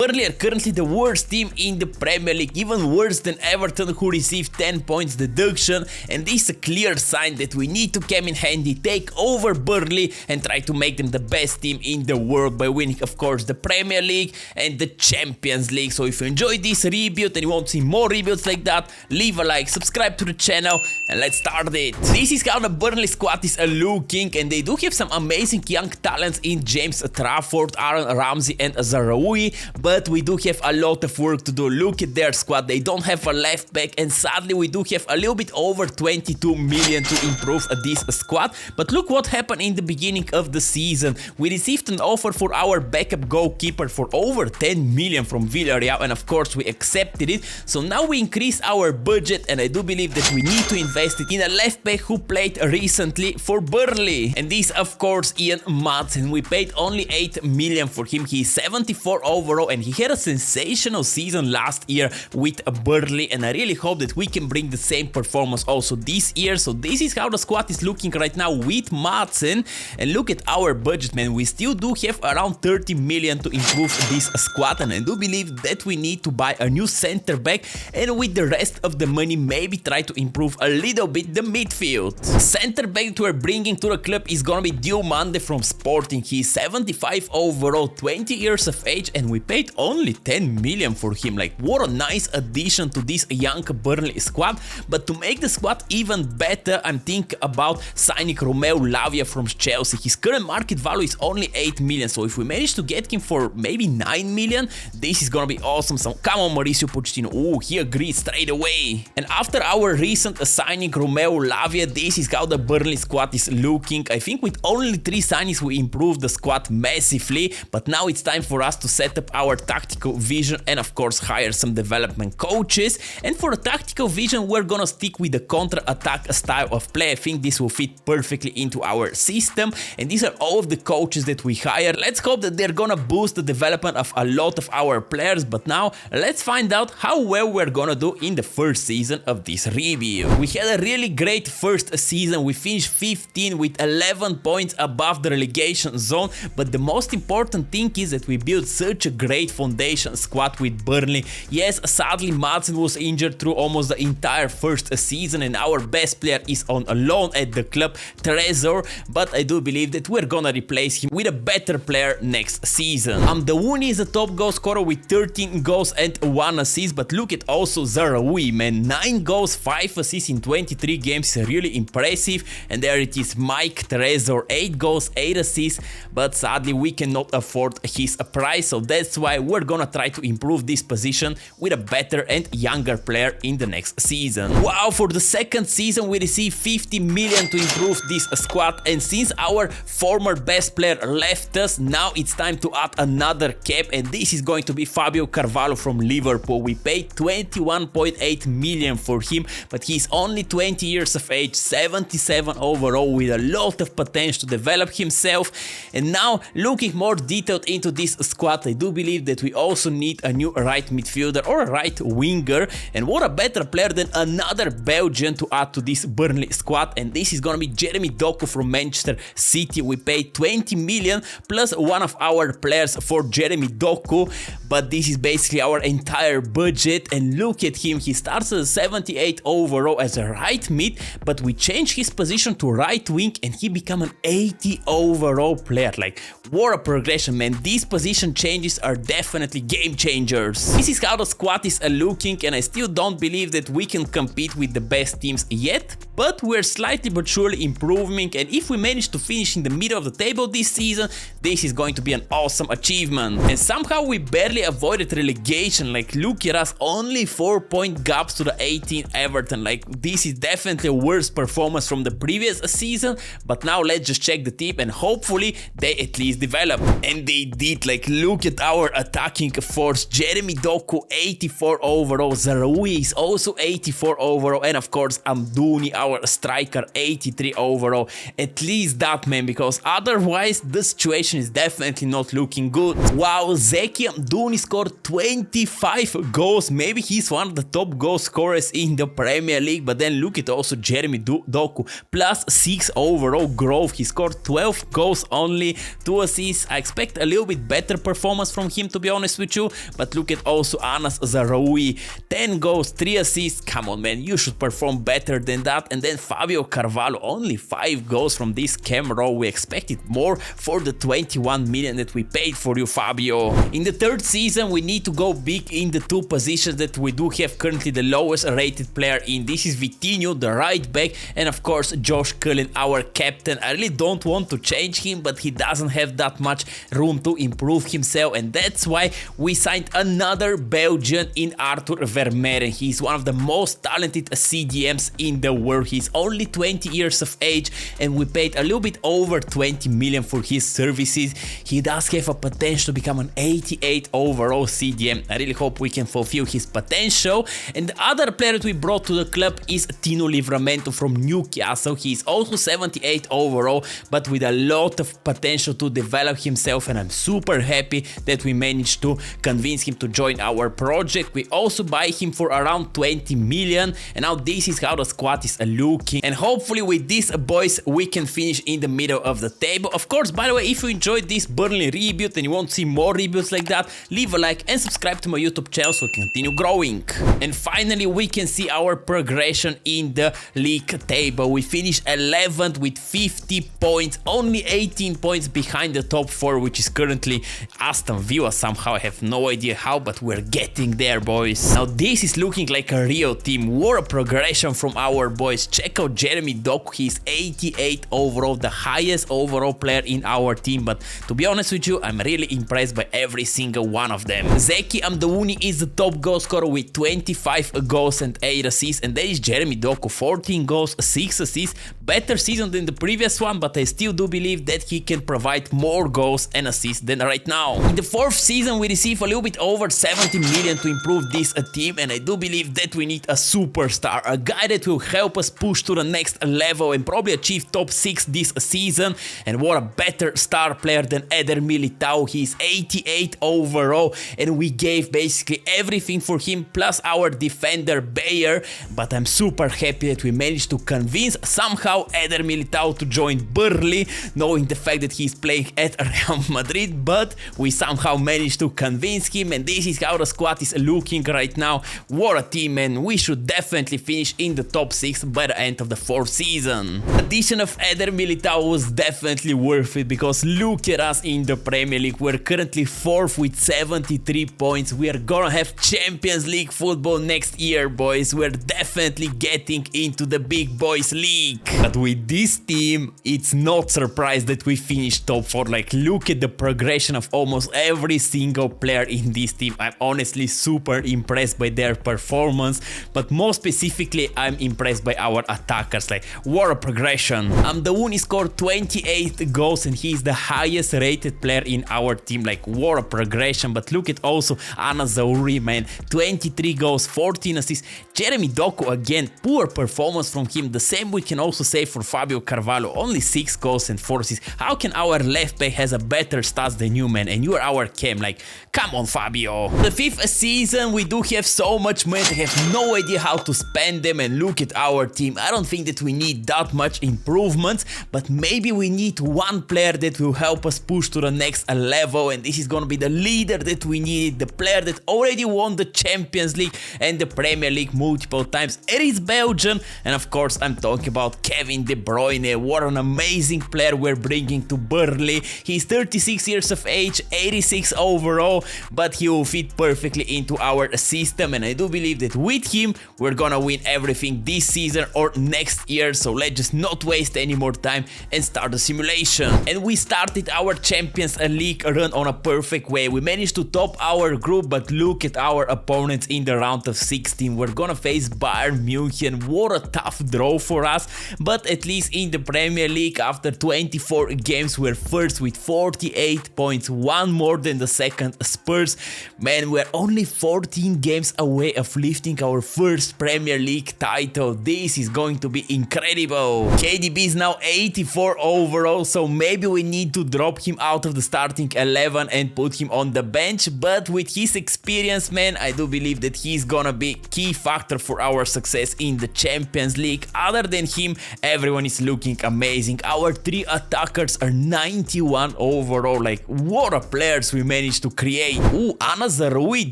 Burnley are currently the worst team in the Premier League, even worse than Everton, who received 10 points deduction, and this is a clear sign that we need to come in handy, take over Burnley and try to make them the best team in the world by winning, of course, the Premier League and the Champions League. So if you enjoyed this rebuild and you want to see more rebuilds like that, leave a like, subscribe to the channel, and let's start it. This is how the Burnley squad is looking, and they do have some amazing young talents in James Trafford, Aaron Ramsey and Zaroury, but we do have a lot of work to do. Look at their squad, they don't have a left back, and sadly we do have a little bit over 22 million to improve this squad. But look what happened in the beginning of the season. We received an offer for our backup goalkeeper for over 10 million from Villarreal, and of course we accepted it. So now we increase our budget, and I do believe that we need to invest it in a left back who played recently for Burnley, and this of course Ian Madsen. We paid only 8 million for him. He is 74 overall, and he had a sensational season last year with Burnley, and I really hope that we can bring the same performance also this year. So this is how the squad is looking right now with Madsen, and look at our budget, man. We still do have around 30 million to improve this squad, and I do believe that we need to buy a new center back, and with the rest of the money maybe try to improve a little bit the midfield. Center back that we're bringing to the club is gonna be Diomande from Sporting. He's 75 overall, 20 years of age, and we paid only 10 million for him. Like, what a nice addition to this young Burnley squad. But to make the squad even better, I'm thinking about signing Romeo Lavia from Chelsea. His current market value is only 8 million, so if we manage to get him for maybe 9 million, this is gonna be awesome. So come on, Mauricio Pochettino. Oh, he agreed straight away. And after our recent signing Romeo Lavia, this is how the Burnley squad is looking. I think with only 3 signings we improved the squad massively, but now it's time for us to set up our tactical vision and of course hire some development coaches. And for a tactical vision, we're gonna stick with the counter-attack style of play. I think this will fit perfectly into our system, and these are all of the coaches that we hire. Let's hope that they're gonna boost the development of a lot of our players. But now let's find out how well we're gonna do in the first season of this review. We had a really great first season. We finished 15 with 11 points above the relegation zone, but the most important thing is that we built such a great foundation squad with Burnley. Yes, sadly Madsen was injured through almost the entire first season, and our best player is on a loan at the club, Trezor, but I do believe that we're gonna replace him with a better player next season. Amdaouni is a top goal scorer with 13 goals and 1 assist, but look at also Zaroury, man. 9 goals, 5 assists in 23 games, really impressive. And there it is, Mike Trezor, 8 goals, 8 assists, but sadly we cannot afford his price, so that's why we're gonna try to improve this position with a better and younger player in the next season. Wow, for the second season we received 50 million to improve this squad, and since our former best player left us, now it's time to add another cap, and this is going to be Fabio Carvalho from Liverpool. We paid 21.8 million for him, but he's only 20 years of age, 77 overall, with a lot of potential to develop himself. And now looking more detailed into this squad, I do believe that we also need a new right midfielder or a right winger, and what a better player than another Belgian to add to this Burnley squad, and this is gonna be Jeremy Doku from Manchester City. We paid 20 million plus one of our players for Jeremy Doku, but this is basically our entire budget. And look at him, he starts at 78 overall as a right mid, but we changed his position to right wing and he became an 80 overall player. Like, what a progression, man. These position changes are definitely game changers. This is how the squad is looking, and I still don't believe that we can compete with the best teams yet, but we're slightly but surely improving, and if we manage to finish in the middle of the table this season, this is going to be an awesome achievement. And somehow we barely avoided relegation. Like, look at us, only 4-point gaps to the 18 Everton. Like, this is definitely a worse performance from the previous season, but now let's just check the team and hopefully they at least develop. And they did. Like, look at our attacking force. Jeremy Doku 84 overall, Zaroury is also 84 overall, and of course Amdaouni, our our striker, 83 overall. At least that, man, because otherwise the situation is definitely not looking good. Wow, Zeki Amdouni scored 25 goals. Maybe he's one of the top goal scorers in the Premier League, but then look at also Jeremy Doku, plus 6 overall growth. He scored 12 goals only, 2 assists. I expect a little bit better performance from him, to be honest with you, but look at also Anas Zaroui, 10 goals, 3 assists. Come on, man, you should perform better than that. And then Fabio Carvalho, only 5 goals from this cam row. We expected more for the 21 million that we paid for you, Fabio. In the third season, we need to go big in the 2 positions that we do have currently the lowest rated player in. This is Vitinho, the right back, and of course Josh Cullen, our captain. I really don't want to change him, but he doesn't have that much room to improve himself, and that's why we signed another Belgian in Arthur Vermeeren. He's one of the most talented CDMs in the world. He's only 20 years of age, and we paid a little bit over 20 million for his services. He does have a potential to become an 88 overall CDM. I really hope we can fulfill his potential. And the other player that we brought to the club is Tino Livramento from Newcastle. He's also 78 overall, but with a lot of potential to develop himself, and I'm super happy that we managed to convince him to join our project. We also buy him for around 20 million, and now this is how the squad is looking, and hopefully with these boys we can finish in the middle of the table. Of course, by the way, if you enjoyed this Burnley rebuild and you want to see more rebuilds like that, leave a like and subscribe to my YouTube channel so we can continue growing. And finally, we can see our progression in the league table. We finished 11th with 50 points, only 18 points behind the top 4, which is currently Aston Villa. Somehow I have no idea how, but we're getting there, boys. Now this is looking like a real team. What a progression from our boys. Check out Jeremy Doku. He's 88 overall, the highest overall player in our team, but to be honest with you, I'm really impressed by every single one of them. Zeki Amdouni is the top goal scorer with 25 goals and 8 assists, and there is Jeremy Doku, 14 goals, 6 assists. Better season than the previous one, but I still do believe that he can provide more goals and assists than right now. In the 4th season, we receive a little bit over 70 million to improve this team, and I do believe that we need a superstar, a guy that will help us push to the next level and probably achieve top 6 this season. And what a better star player than Eder Militao. He's 88 overall, and we gave basically everything for him, plus our defender Bayer. But I'm super happy that we managed to convince somehow Eder Militao to join Burnley, knowing the fact that he's playing at Real Madrid, but we somehow managed to convince him, and this is how the squad is looking right now. What a team, man. We should definitely finish in the top 6 by the end of the 4th season. The addition of Eder Militao was definitely worth it, because look at us in the Premier League. We're currently 4th with 73 points. We are gonna have Champions League football next year, boys. We're definitely getting into the big boys league. But with this team, it's not surprised that we finished top 4. Like, look at the progression of almost every single player in this team. I'm honestly super impressed by their performance, but more specifically, I'm impressed by our attackers. Like, what a progression. Amdouni scored 28 goals, and he's the highest rated player in our team. Like, what a progression. But look at also Anas Zaroui, man, 23 goals, 14 assists. Jeremy Doku, again, poor performance from him. The same we can also say for Fabio Carvalho, only 6 goals and 4 assists. How can our left back has a better stats than you, man, and you are our cam? Like, come on, Fabio. The 5th season, we do have so much money, I have no idea how to spend them, and look at our team. I don't think that we need that much improvements, but maybe we need one player that will help us push to the next level, and this is gonna be the leader that we need, the player that already won the Champions League and the Premier League multiple times. It is Belgian, and of course I'm talking about Kevin De Bruyne. What an amazing player we're bringing to Burnley. He's 36 years of age, 86 overall, but he will fit perfectly into our system, and I do believe that with him we're gonna win everything this season or next year. So let's just not waste any more time and start the simulation. And we started our Champions League run on a perfect way. We managed to top our group, but look at our opponents in the round of 16. We're gonna face Bayern Munich. What a tough draw for us, but at least in the Premier League, after 24 games, we're first with 48 points, one more than the second Spurs. Man, we're only 14 games away of lifting our first Premier League title. This is going to be incredible. KDB is now 84 overall, so maybe we need to drop him out of the starting 11 and put him on the bench, but with his experience, man, I do believe that he's gonna be key factor for our success in the Champions League. Other than him, everyone is looking amazing. Our 3 attackers are 91 overall. Like, what a players we managed to create. Ooh, Anazaroui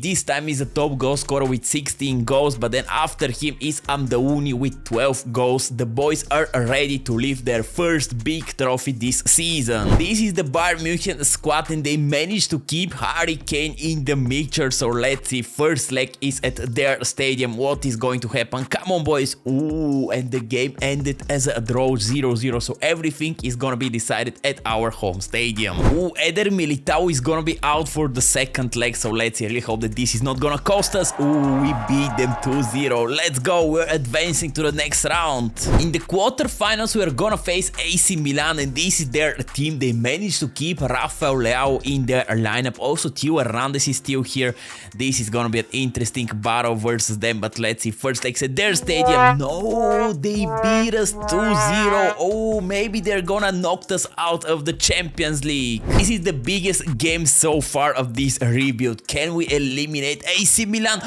this time is a top goal scorer with 16 goals, but then after him is Amdaouni with 12 goals. The boys are ready to lift their first big trophy this season. This is the Bayern Munich squad and they managed to keep Harry Kane in the mixture, so let's see. First leg is at their stadium. What is going to happen? Come on, boys. Ooh, and the game ended as a draw 0-0, so everything is gonna be decided at our home stadium. Ooh, Eder Militao is gonna be out for the second leg, so let's see. I really hope that this is not gonna cost us. Ooh, we beat them 2-0. Let's go. We're advancing to the next round. In the quarterfinals, we're gonna face AC Milan, and this is their team. They managed to keep Rafael Leao in their lineup. Also, Theo Hernandez is still here. This is gonna be an interesting battle versus them, but let's see. First legs at their stadium. No, they beat us 2-0. Oh, maybe they're gonna knock us out of the Champions League. This is the biggest game so far of this rebuild. Can we eliminate AC Milan?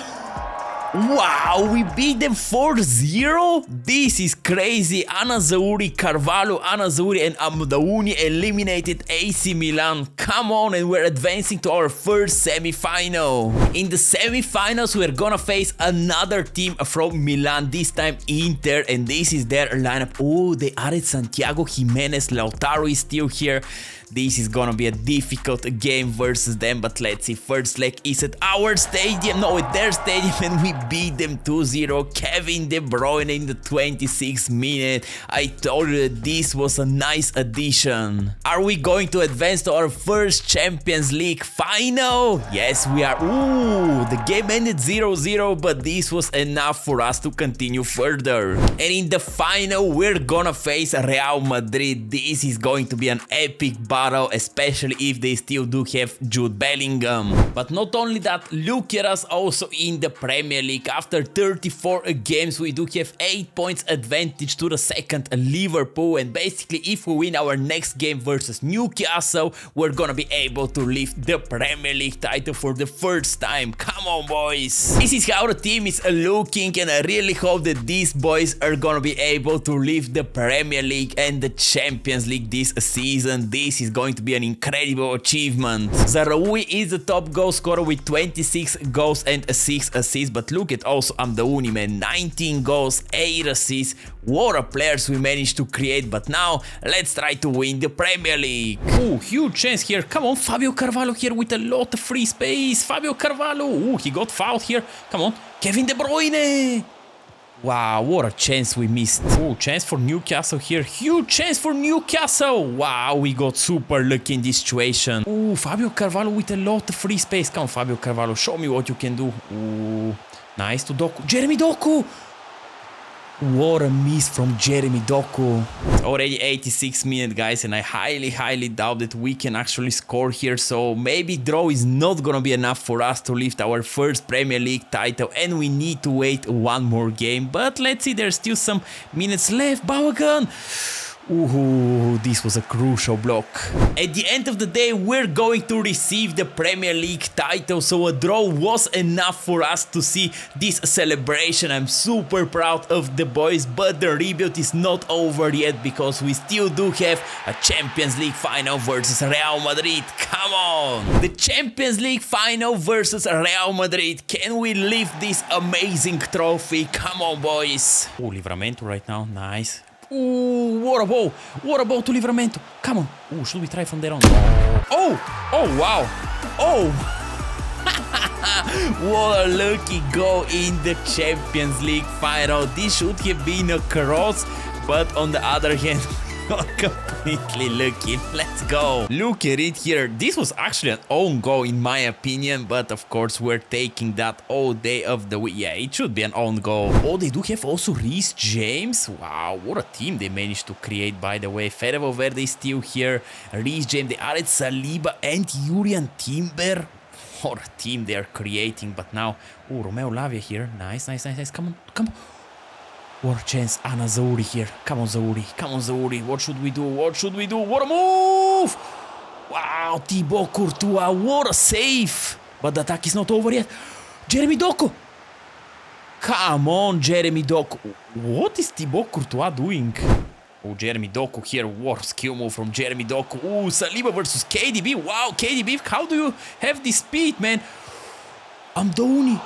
Wow, we beat them 4-0? This is crazy. Anazaoui, Carvalho, Anazaoui and Amdaouni eliminated AC Milan. Come on, and we're advancing to our first semi-final. In the semi-finals, we're gonna face another team from Milan, this time Inter, and this is their lineup. Oh, they added Santiago Jimenez. Lautaro is still here. This is gonna be a difficult game versus them, but let's see. First leg is at our stadium, no, at their stadium, and we beat them 2-0. Kevin De Bruyne in the 26th minute. I told you that this was a nice addition. Are we going to advance to our first Champions League final? Yes, we are. Ooh, the game ended 0-0, but this was enough for us to continue further. And in the final, we're gonna face Real Madrid. This is going to be an epic battle, especially if they still do have Jude Bellingham. But not only that, look at us also in the Premier League. After 34 games, we do have 8 points advantage to the second Liverpool, and basically if we win our next game versus Newcastle, we're gonna be able to lift the Premier League title for the first time. Come on, boys. This is how the team is looking, and I really hope that these boys are gonna be able to lift the Premier League and the Champions League this season. This is going to be an incredible achievement. Zaroui is the top goal scorer with 26 goals and 6 assists, but look at also Amdaouni, man, 19 goals, 8 assists. What a players we managed to create, but now let's try to win the Premier League. Oh, huge chance here. Come on, Fabio Carvalho here with a lot of free space. Fabio Carvalho. Oh, he got fouled here. Come on, Kevin De Bruyne. Wow, what a chance we missed. Oh, chance for Newcastle here. Huge chance for Newcastle. Wow, we got super lucky in this situation. Oh, Fabio Carvalho with a lot of free space. Come on, Fabio Carvalho, show me what you can do. Oh, nice to Doku. Jeremy Doku. What a miss from Jeremy Doku. It's already 86 minutes, guys, and I highly doubt that we can actually score here, so maybe draw is not gonna be enough for us to lift our first Premier League title, and we need to wait one more game. But let's see, there's still some minutes left. Balogun. Ooh, this was a crucial block. At the end of the day, we're going to receive the Premier League title, so a draw was enough for us to see this celebration. I'm super proud of the boys, but the rebuild is not over yet because we still do have a Champions League final versus Real Madrid. Come on! The Champions League final versus Real Madrid. Can we lift this amazing trophy? Come on, boys! Oh, Livramento right now. Nice. Ooh, what a ball! What a ball to Livramento! Come on! Ooh, should we try from there on? Oh! Oh, wow! Oh! What a lucky goal in the Champions League final. This should have been a cross, but on the other hand, completely lucky. Let's go. Look at it here. This was actually an own goal in my opinion, but of course we're taking that all day of the week. Yeah, it should be an own goal. Oh, they do have also Reece James. Wow, what a team they managed to create, by the way. Fede Valverde is still here. Reece James, they added Saliba and Julian Timber. What a team they're creating, but now, oh, Romeo Lavia here. Nice. Come on. What a chance. Anna Zauri here. Come on, Zauri. Come on, Zauri. What should we do? What should we do? What a move! Wow, Thibaut Courtois. What a save! But the attack is not over yet. Jeremy Doku! Come on, Jeremy Doku. What is Thibaut Courtois doing? Oh, Jeremy Doku here. What skill move from Jeremy Doku. Oh, Saliba versus KDB. Wow, KDB. How do you have this speed, man? Amdouni.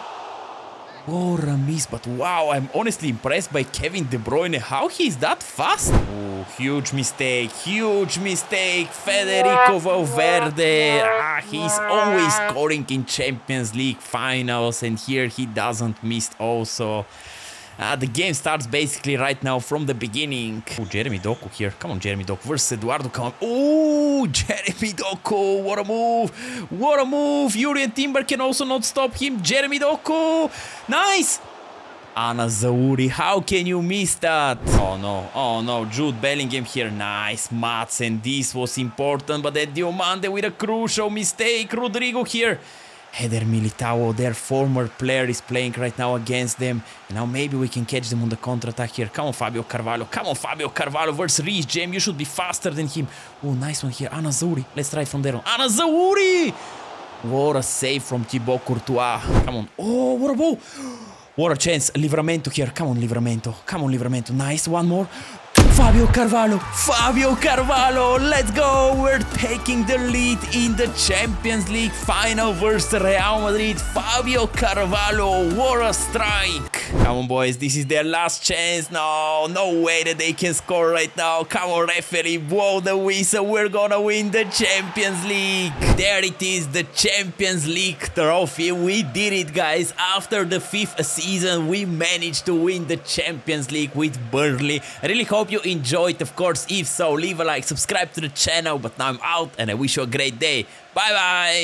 What a miss, but wow, I'm honestly impressed by Kevin De Bruyne. How he's that fast? Oh, huge mistake, Federico Valverde. He's always scoring in Champions League finals, and here he doesn't miss also. The game starts basically right now from the beginning. Oh, Jeremy Doku here. Come on, Jeremy Doku versus Eduardo. Come on. Oh, Jeremy Doku. What a move. What a move. Jurien Timber can also not stop him. Jeremy Doku. Nice. Anna Zauri. How can you miss that? Oh, no. Oh, no. Jude Bellingham here. Nice. Mats. And this was important. But then Diomande with a crucial mistake. Rodrigo here. Header Militao, their former player, is playing right now against them. And now maybe we can catch them on the counter-attack here. Come on, Fabio Carvalho. Come on, Fabio Carvalho versus Reece James. You should be faster than him. Oh, nice one here. Anna Zauri. Let's try from there on. Anna Zauri! What a save from Thibaut Courtois. Come on. Oh, what a ball. What a chance. Livramento here. Come on, Livramento. Come on, Livramento. Nice. One more. Fabio Carvalho, let's go! We're taking the lead in the Champions League final versus Real Madrid. Fabio Carvalho, what a strike! Come on, boys, this is their last chance. No way that they can score right now. Come on, referee, blow the whistle. We're gonna win the Champions League. There it is, the Champions League trophy. We did it, guys. After the 5th season, we managed to win the Champions League with Burnley. I really hope you enjoyed. Of course, if so, leave a like, subscribe to the channel. But now I'm out and I wish you a great day. Bye bye.